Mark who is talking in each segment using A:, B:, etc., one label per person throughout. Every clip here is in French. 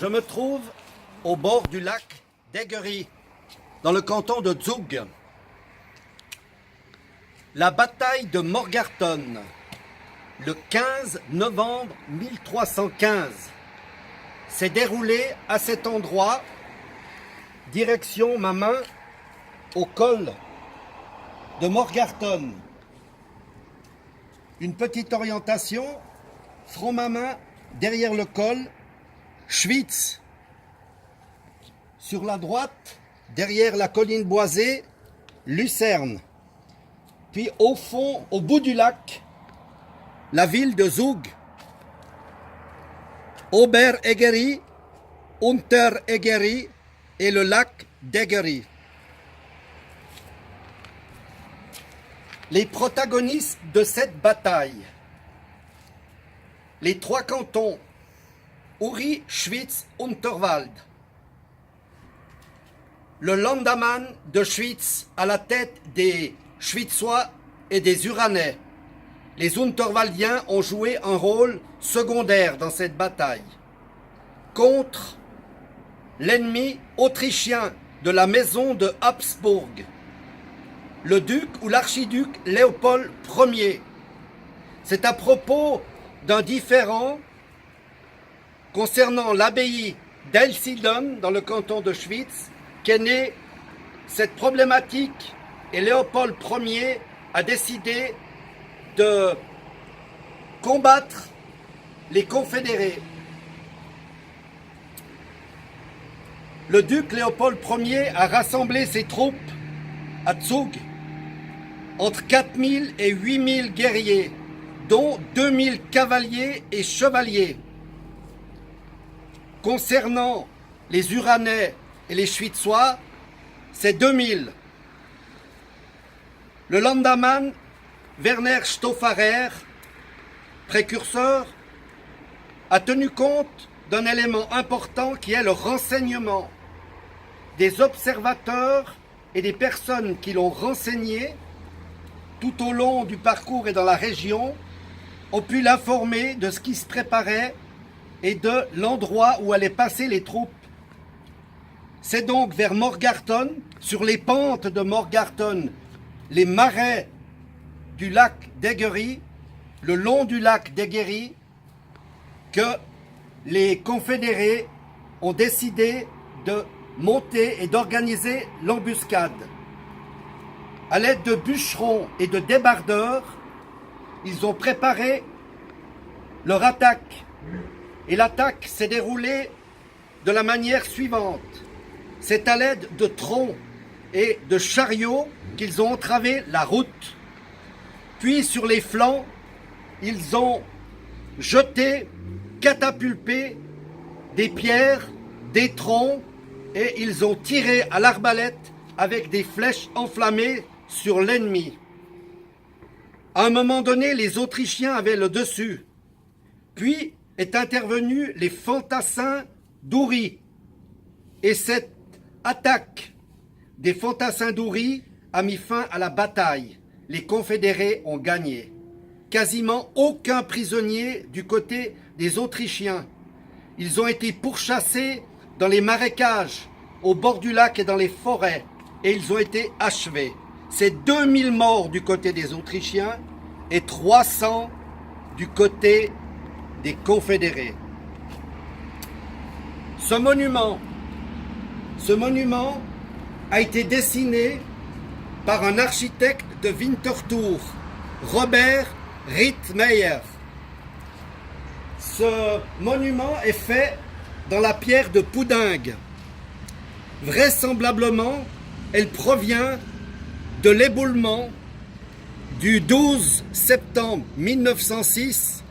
A: Je me trouve au bord du lac d'Eggery, dans le canton de Zug. La bataille de Morgarten, le 15 novembre 1315, s'est déroulée à cet endroit, direction ma main, au col de Morgarten. Une petite orientation, front ma main, derrière le col, Schwyz. Sur la droite, derrière la colline boisée, Lucerne. Puis au fond, au bout du lac, la ville de Zug. Ober-Eggery, Unter-Eggery et le lac d'Eggery. Les protagonistes de cette bataille, les trois cantons, Uri, Schwyz, Unterwald. Le Landamman de Schwyz à la tête des Schwyzois et des Uranais. Les Unterwaldiens ont joué un rôle secondaire dans cette bataille. Contre l'ennemi autrichien de la maison de Habsbourg, le duc ou l'archiduc Léopold Ier. C'est à propos d'un différend concernant l'abbaye d'Elsidon dans le canton de Schwyz qu'est née cette problématique et Léopold Ier a décidé de combattre les confédérés. Le duc Léopold Ier a rassemblé ses troupes à Zug entre 4000 et 8000 guerriers, dont 2000 cavaliers et chevaliers. Concernant les Uranais et les Schwyzois, c'est 2000. Le Landamman Werner Stoffarer, précurseur, a tenu compte d'un élément important qui est le renseignement. Des observateurs et des personnes qui l'ont renseigné tout au long du parcours et dans la région ont pu l'informer de ce qui se préparait et de l'endroit où allaient passer les troupes. C'est donc vers Morgarten, sur les pentes de Morgarten, les marais du lac d'Eggery, le long du lac d'Eggery, que les confédérés ont décidé de monter et d'organiser l'embuscade. À l'aide de bûcherons et de débardeurs, ils ont préparé leur attaque. Et l'attaque s'est déroulée de la manière suivante. C'est à l'aide de troncs et de chariots qu'ils ont entravé la route. Puis sur les flancs, ils ont jeté, catapulté des pierres, des troncs, et ils ont tiré à l'arbalète avec des flèches enflammées sur l'ennemi. À un moment donné, les Autrichiens avaient le dessus. Puis est intervenu les fantassins d'Uri. Et cette attaque des fantassins d'Uri a mis fin à la bataille. Les confédérés ont gagné. Quasiment aucun prisonnier du côté des Autrichiens. Ils ont été pourchassés dans les marécages, au bord du lac et dans les forêts, et ils ont été achevés. C'est 2000 morts du côté des Autrichiens et 300 du côté des confédérés. Ce monument a été dessiné par un architecte de Winterthur, Robert Rittmeyer. Ce monument est fait dans la pierre de Poudingue. Vraisemblablement, elle provient de l'éboulement du 12 septembre 1906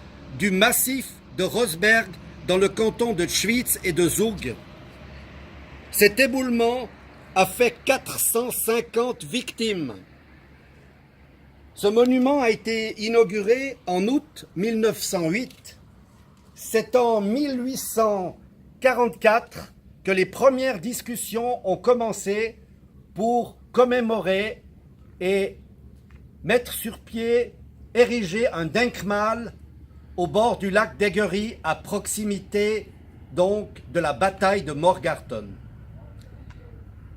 A: du massif de Rosberg dans le canton de Schwyz et de Zug. Cet éboulement a fait 450 victimes. Ce monument a été inauguré en août 1908. C'est en 1844 que les premières discussions ont commencé pour commémorer et mettre sur pied, ériger un Denkmal au bord du lac d'Eggery à proximité donc de la bataille de Morgarten.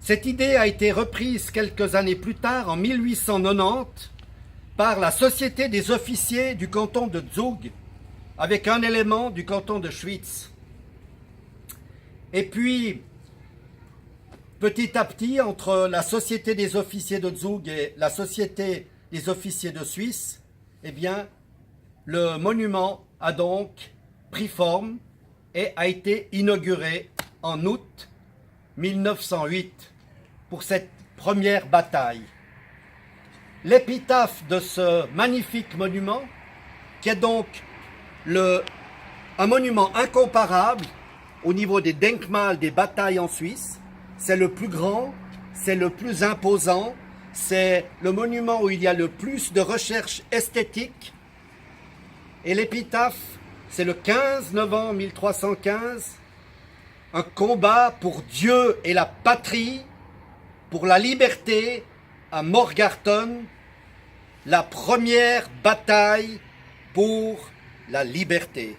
A: Cette idée a été reprise quelques années plus tard, en 1890, par la Société des officiers du canton de Zug, avec un élément du canton de Schwyz. Et puis, petit à petit, entre la Société des officiers de Zug et la Société des officiers de Suisse, eh bien, le monument a donc pris forme et a été inauguré en août 1908 pour cette première bataille. L'épitaphe de ce magnifique monument, qui est donc un monument incomparable au niveau des Denkmals des batailles en Suisse, c'est le plus grand, c'est le plus imposant, c'est le monument où il y a le plus de recherche esthétique. Et l'épitaphe, c'est le 15 novembre 1315, un combat pour Dieu et la patrie, pour la liberté à Morgarten, la première bataille pour la liberté.